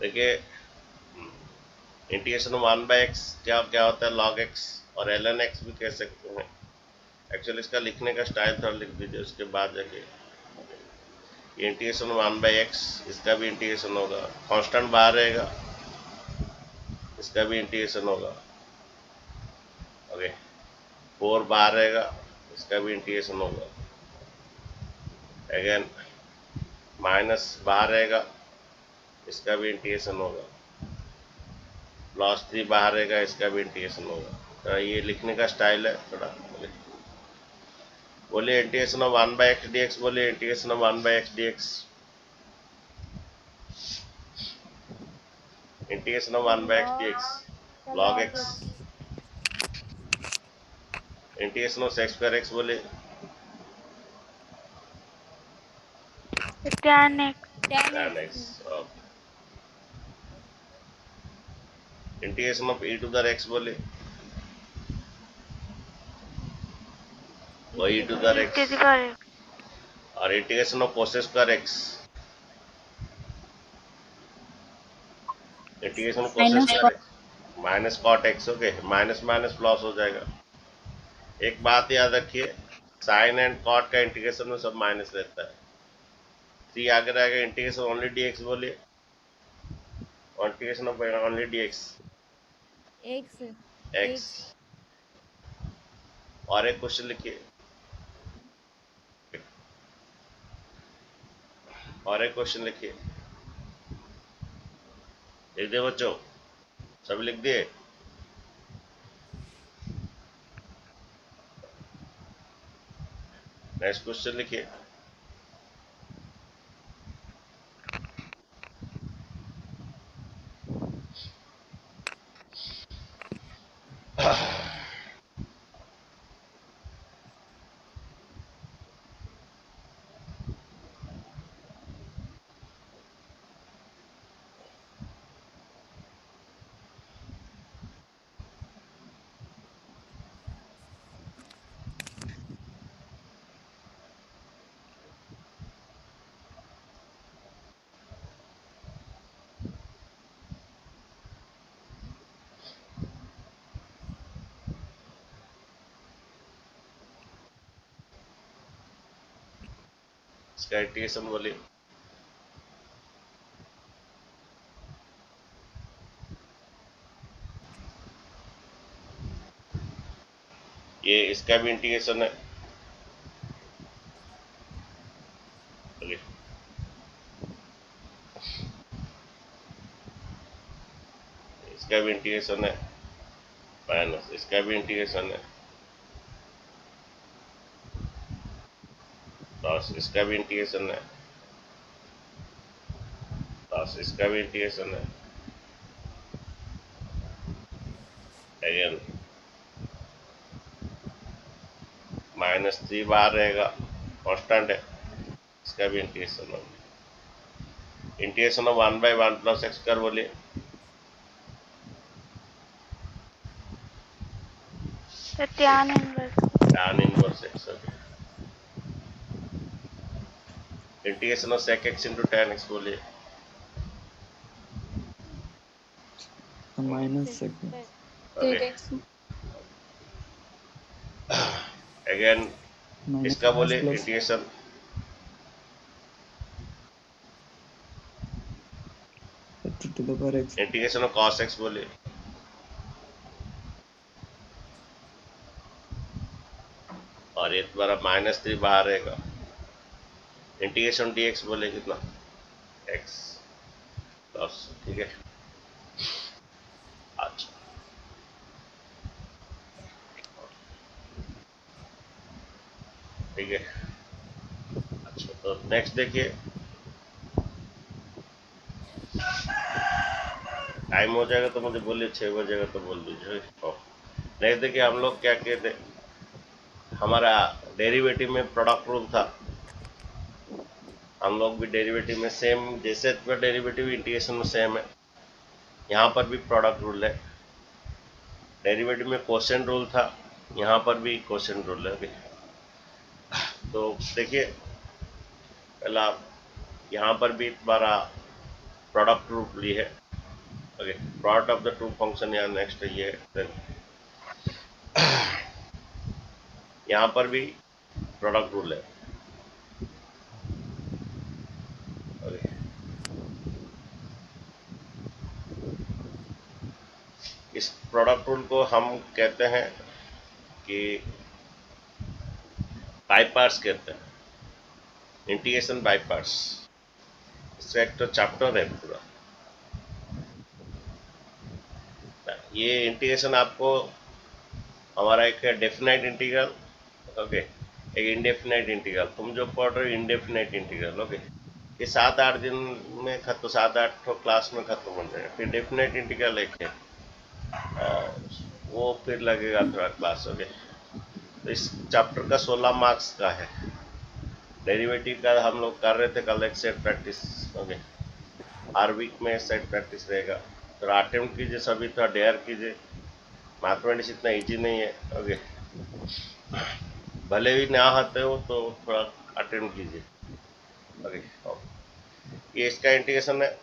देखिए integration 1/x क्या क्या होता है, log x, और ln x भी कह सकते हैं। एक्चुअली इसका लिखने का स्टाइल थोड़ा लिख दीजिए, उसके बाद जाके इंटीग्रेशन 1/x, इसका भी इंटीग्रेशन होगा, कांस्टेंट बाहर रहेगा, इसका भी इंटीग्रेशन होगा। ओके, 4 बाहर रहेगा, इसका भी इंटीग्रेशन होगा। अगेन माइनस बाहर रहेगा, इसका भी इंटीग्रेशन होगा। +3 बाहर रहेगा, इसका भी इंटीग्रेशन होगा। तो ये लिखने का स्टाइल है थोड़ा। बोलिए इंटीग्रेशन ऑफ 1/x dx, बोलिए integration of 1/x dx, integration of 1/x dx, log x, integration of sec²x, बोलिए tan x, tan x, integration of e⁻x, बोलिए वही e⁻x, और integration of cos²x, integration of cos²x minus cot x। Okay, minus minus plus हो जाएगा। एक बात याद रखिए, साइन एंड कॉट का इंटीग्रेशन में सब माइनस रहता है। 3 आगे रहेगा, इंटीग्रेशन ओनली dx, बोलिए integration of only dx x। और एक क्वेश्चन लिखिए, और एक क्वेश्चन लिखिए, लिख दे बच्चों, सब लिख दिए? नेक्स्ट क्वेश्चन लिखिए। इसका इंटीग्रेशन बोलिए, ये इसका भी इंटीग्रेशन है। बोलिए इसका भी इंटीग्रेशन है, माइनस इसका भी इंटीग्रेशन है, प्लस इसका भी इंटीग्रेशन है, प्लस इसका भी इंटीग्रेशन है। अगेन -3 बाहर रहेगा, कांस्टेंट है, इसका भी इंटीग्रेशन होगा। इंटीग्रेशन ऑफ 1/1 प्लस x कर, बोलिए tan inverse x। Integration of sec x into tan x, बोलिए -sec। अगेन इसका माइनस बोलिए plus integration, x। Integration of cos x, बोलिए और ये तुम्हारा -3 बाहर रहेगा। इंटीग्रेशन dx, बोले कितना x प्लस, ठीक है। अच्छा ठीक है। अच्छा तो नेक्स्ट देखिए, टाइम हो जाएगा तो मुझे बोलिए, 6 बजेगा तो बोल दीजिए। नेक्स्ट देखिए, हम लोग क्या कहते, हमारा डेरिवेटिव में प्रोडक्ट रूल था। हम लोग भी डेरिवेटिव में सेम, जैसे डेरिवेटिव इंटीग्रेशन में सेम है, यहाँ पर भी प्रोडक्ट रूल है। डेरिवेटिव में क्वोशिएंट रूल था, यहाँ पर भी क्वोशिएंट रूल है। तो देखिए, पहला यहाँ पर भी तुम्हारा प्रोडक्ट रूल ली है। Okay, product of the two function यहाँ नेक्स्ट है ये। देन यहाँ पर भी प्रोडक्ट रूल है। ओके, इस प्रोडक्ट रूल को हम कहते हैं कि बाय पार्ट्स कहते हैं, इंटीग्रेशन बाय पार्ट्स। इसका एक तो चैप्टर है पूरा। ये इंटीग्रेशन आपको हमारा एक है डेफिनाइट इंटीग्रल, ओके, एक इंडेफिनाइट इंटीग्रल। तुम जो पढ़ रहे हो इंडेफिनाइट इंटीग्रल, ओके, ये 7-8 दिन में खत्म, 7-8 क्लास में खत्म हो जाएगा। फिर डेफिनाइट इंटीग्रल एक है, वो फिर लगेगा थोड़ा क्लास, ओके। तो इस चैप्टर का 16 मार्क्स का है। डेरिवेटिव का हम लोग कर रहे थे कल एक सेट प्रैक्टिस, ओके। हर वीक में सेट प्रैक्टिस रहेगा, तो अटेम्प्ट कीजिए सभी, थोड़ा डेयर कीजिए। मैथमेटिक्स इतना इजी नहीं है, ओके। भले भी ना आते हो तो थोड़ा अटेम्प्ट कीजिए, ओके। ये इसका इंटीग्रेशन है।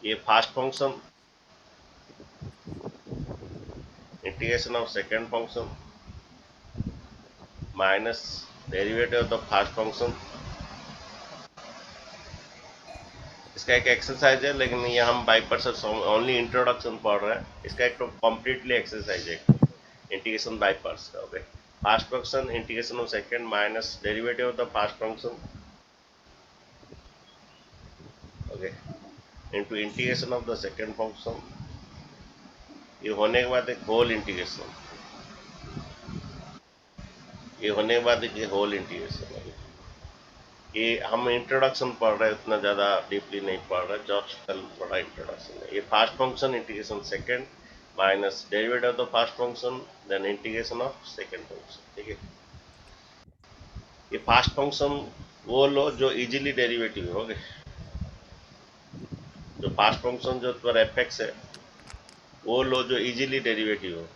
ये fast function, integration of second function minus derivative of the first function. इसका एक एक्सरसाइज है, लेकिन ये हम बाई परसेंट ओनली इंट्रोडक्शन पढ़ रहे हैं। इसका एक तो कम्प्लीटली एक्सरसाइज है, इंटीग्रेशन बाई पार्ट्स का, okay. First function integration of second minus derivative of the first function, okay, into integration of the second function. ये होने के बाद एक होल इंटीग्रेशन, ये होने के बाद एक होल इंटीग्रेशन। ये हम इंट्रोडक्शन पढ़ रहे हैं, उतना ज़्यादा डीपली नहीं पढ़ रहे, जस्ट कल थोड़ा इंट्रोडक्शन है। ये first function integration second minus derivative of the first function, then integration of second function, ठीक है। ये फर्स्ट फंक्शन वो लो जो इजीली डेरिवेटिव हो गए, जो फर्स्ट फंक्शन जो तुम्हारा एफ एक्स है वो लो जो इजीली डेरिवेटिव हो।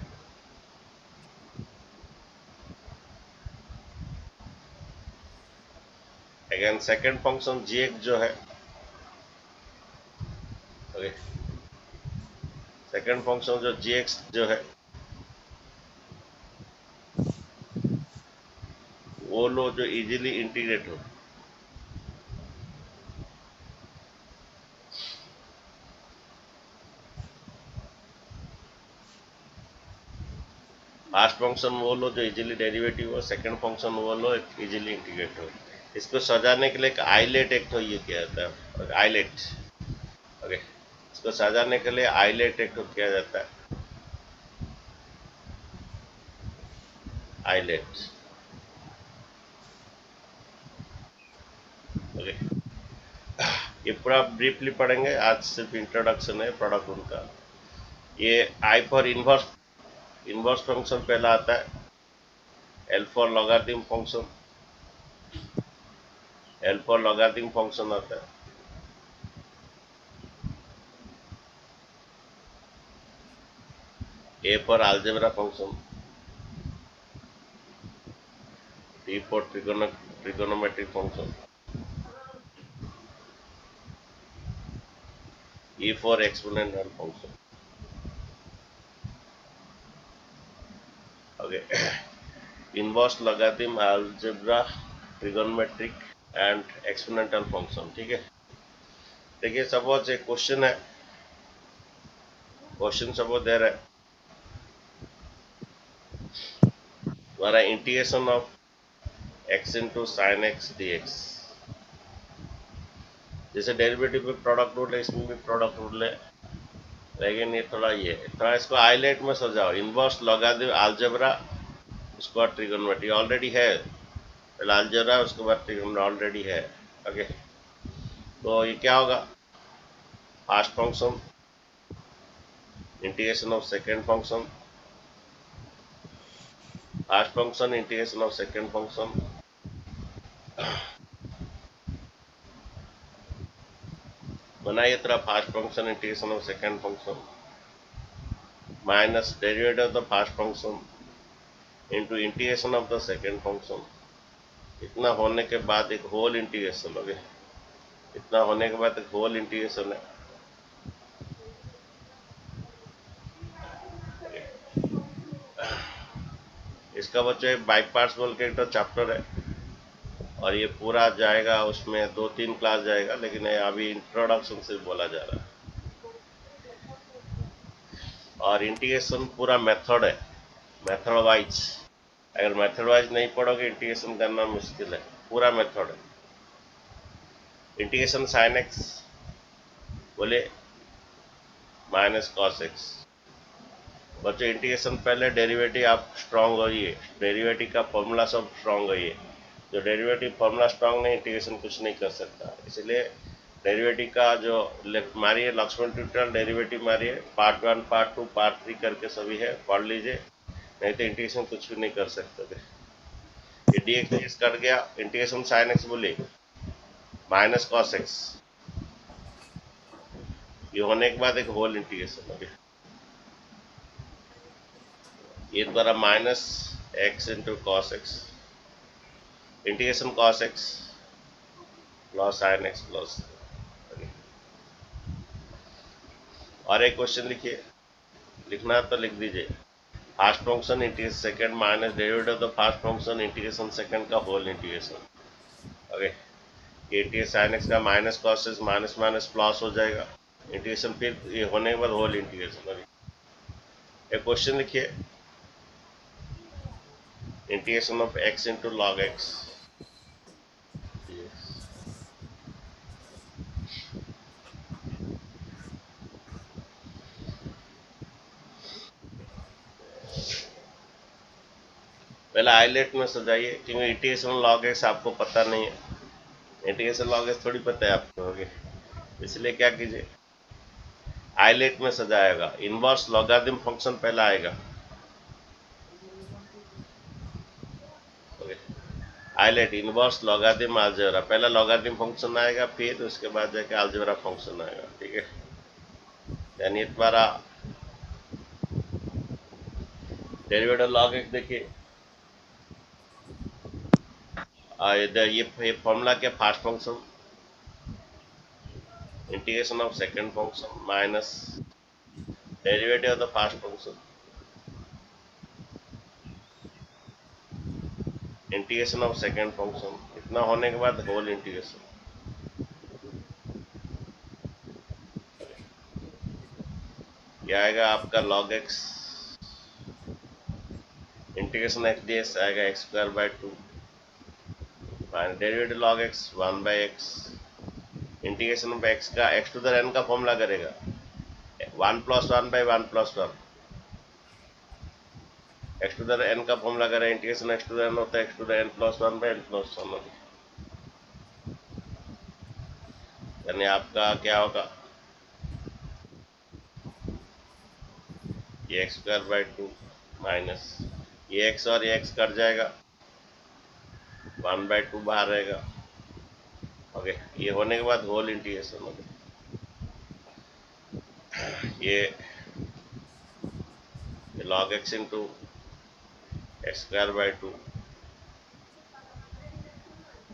अगेन सेकेंड फंक्शन जी एक्स जो है, ओके, सेकेंड फंक्शन जो जी एक्स जो है वो लो जो इजीली इंटीग्रेट हो। फर्स्ट फंक्शन वो लो जो इजीली डेरिवेटिव हो, सेकंड फंक्शन वो लो इजीली इंटीग्रेट हो। इसको सजाने के लिए एक आइलेट एक तो ये किया जाता है, आइलेट, ओके। इसको सजाने के लिए आइलेट एक तो किया जाता है, आइलेट, ओके। ये पूरा ब्रीफली पढ़ेंगे आज, सिर्फ इंट्रोडक्शन है प्रोडक्ट उनका। ये I for inverse, inverse function पहला आता है, L for logarithm function, L for logarithm function आता है, A for algebra function, T for trigonometric function, E for exponential function, okay. Inverse logarithm, algebra, trigonometric and exponential function, ठीक है। देखिए suppose एक question है, क्वेश्चन सपोज दे रहा है हमारा integration of x into sine x d x. जैसे derivative पे प्रोडक्ट रूल है, इसमें भी प्रोडक्ट रूल है, लेकिन ये थोड़ा ये थोड़ा इसको हाईलाइट में सजाओ। इनवर्स लॉगरिथम अलजेब्रा, उसके बाद ट्रिगोनोमेट्री ऑलरेडी है, पहले अलजेब्रा उसके बाद ट्रिगोनोमेट्री ऑलरेडी है, ओके। तो ये क्या होगा, first function integration of second function, first function integration of second function, बनाइए तरह first function integration of second function minus derivative of the first function into integration of the second function. इतना होने के बाद एक होल इंटीग्रेशन हो गया, इतना होने के बाद एक होल इंटीग्रेशन है। इसका बच्चों एक बाई पार्ट्स बोल के एक तो चैप्टर है, और ये पूरा जाएगा उसमें 2-3 क्लास जाएगा, लेकिन अभी इंट्रोडक्शन से बोला जा रहा है। और इंटीग्रेशन पूरा मेथड है, मेथड वाइज। अगर मेथड वाइज नहीं पढ़ोगे इंटीग्रेशन करना मुश्किल है, पूरा मेथड है। इंटीग्रेशन साइन एक्स बोले माइनस कॉस एक्स। बच्चों इंटीग्रेशन पहले डेरिवेटिव आप स्ट्रांग होइए, डेरिवेटिव का फॉर्मूला सब स्ट्रांग होइए। जो डेरिवेटिव फॉर्मूला स्ट्रांग नहीं, इंटीग्रेशन कुछ नहीं कर सकता। इसलिए डेरिवेटिव का जो मारिए, लक्ष्मण ट्यूटोरियल डेरिवेटिव मारिए, पार्ट 1 पार्ट 2 पार्ट 3 करके सभी है, पढ़ लीजिए, नहीं तो इंटीग्रेशन कुछ भी नहीं कर सकते। ये डी एक्स कट गया, इंटीग्रेशन साइन एक्स बोले माइनस कॉस एक्स, ये होने के बाद एक होल इंटीग्रेशन हो गया। ये द्वारा minus x into cos x, integration cos x plus sine x plus. और एक क्वेश्चन लिखिए, लिखना तो लिख दीजिए। First function integration second minus derivative of the first function integration second का होल इंटीग्रेशन। ओके, ये इंटीग्रेशन साइन एक्स का minus cos x minus minus plus हो जाएगा इंटीग्रेशन, फिर ये होने के बाद होल इंटीग्रेशन। एक क्वेश्चन लिखिए, integration of x into log x. पहले हाईलाइट में सजाइए, क्योंकि इंटीग्रेशन लॉग एक्स आपको पता नहीं है, इंटीग्रेशन लॉग एक्स थोड़ी पता है आपको। ओके, इसलिए क्या कीजिए, हाईलाइट में सजाएगा, इनवर्स लॉगरिथम फंक्शन पहला आएगा। हाईलाइट इनवर्स लॉगरिथम अलजेब्रा, पहला लॉगरिथम फंक्शन आएगा, फिर उसके बाद जाके अलजेब्रा फंक्शन आएगा। ठीक है, यानी तुम्हारा डेरिवेटिव लॉग एक्स देखिए, ये फॉर्मूला क्या, first function integration of second function minus derivative of the first function integration of second function. इतना होने के बाद होल इंटीग्रेशन। क्या आएगा आपका log x integration x d x आएगा x square by 2 minus derivative log x 1 by x, integration of x का x to the n का फॉर्मूला करेगा 1 plus 1 by 1 plus 1, x to the n का formula करें, integration x to the n होता है x to the n plus 1 by n plus 1। यानी आपका क्या होगा, ये एक्स स्क्वायर बाय 2 माइनस ये एक्स और ये एक्स कट जाएगा, 1 बाय 2 बाहर रहेगा। ओके, ये होने के बाद होल इंटीग्रेशन हो गया। ये log x into x square by 2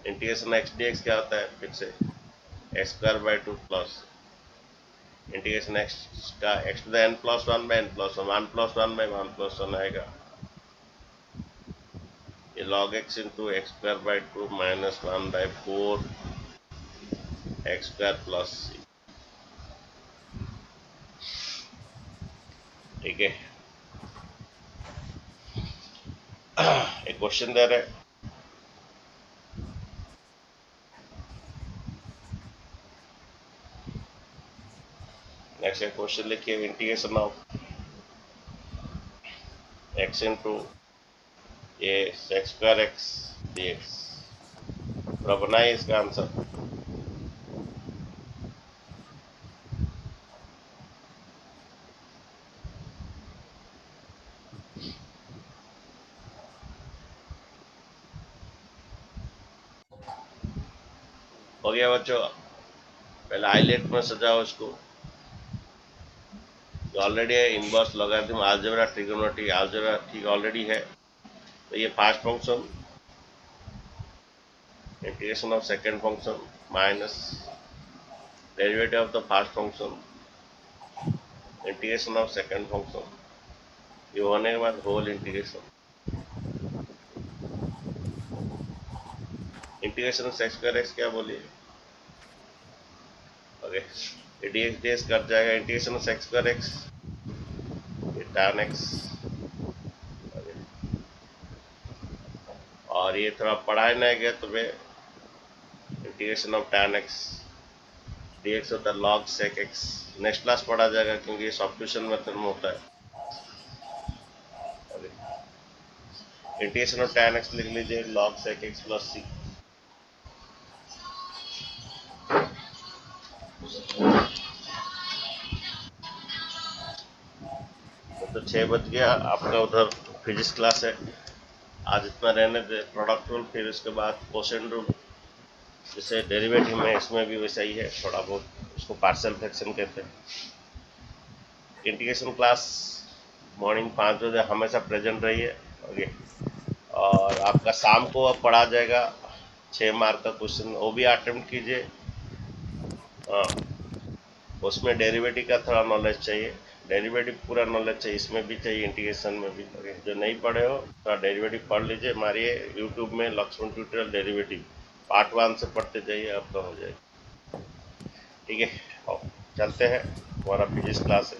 integration x d x क्या होता है, फिर से x square by 2 plus integration x का x to the n plus 1 by n plus 1 plus 1 by 1 plus 1 आएगा। ये log x into x square by 2 minus 1 by 4 x square plus c. ठीक है, एक क्वेश्चन दे रहे, नेक्स्ट एक question लिखिए, integration of x into ये x square x d x, थोड़ा बनाइए इसका आंसर। हो गया बच्चों, पहले हाईलाइट में सजाओ इसको, जो ऑलरेडी है inverse logarithm algebra trigonometry algebra ठीक ऑलरेडी है। तो ये first function integration of second function minus derivative of the first function, integration of second function, ये होने के बाद whole integration, integration sec square x क्या बोलिए, ओके, ये dx dx कट जाएगा, इंटीग्रेशन सेक्स स्क्वायर एक्स, ये tan x, और ये थोड़ा पढ़ाई नहीं गया तो मैं integration of tan x dx होता है log sec x, next class पढ़ा जाएगा क्योंकि ये सब्स्टिट्यूशन मेथड में होता है। इंटीग्रेशन ऑफ tan x लिख लीजिए log sec x plus c, तो 6 बज गया, आपका उधर फिजिक्स क्लास है, आज इतना रहने दे। प्रोडक्ट रूल, फिर उसके बाद क्वोशिएंट रूल, जैसे डेरिवेटिव में इसमें भी वैसा ही है थोड़ा बहुत, उसको पार्शियल फ्रैक्शन कहते हैं। इंटीग्रेशन क्लास मॉर्निंग 5 बजे हमेशा प्रेजेंट रहिए, ओके। और आपका शाम को अब पढ़ा जाएगा 6 मार्क का क्वेश्चन, वो भी अटेम्प्ट कीजिए। हाँ, उसमें डेरिवेटिव का थोड़ा नॉलेज चाहिए, डेरिवेटिव पूरा नॉलेज चाहिए, इसमें भी चाहिए, इंटीग्रेशन में भी। ओके, जो नहीं पढ़े हो तो डेरिवेटिव पढ़ लीजिए, मारिए यूट्यूब में लक्ष्मण ट्यूटोरियल डेरिवेटिव, पार्ट 1 से पढ़ते जाइए, आपका हो जाएगा। ठीक है, चलते हैं, हमारा फिजिक्स क्लास है।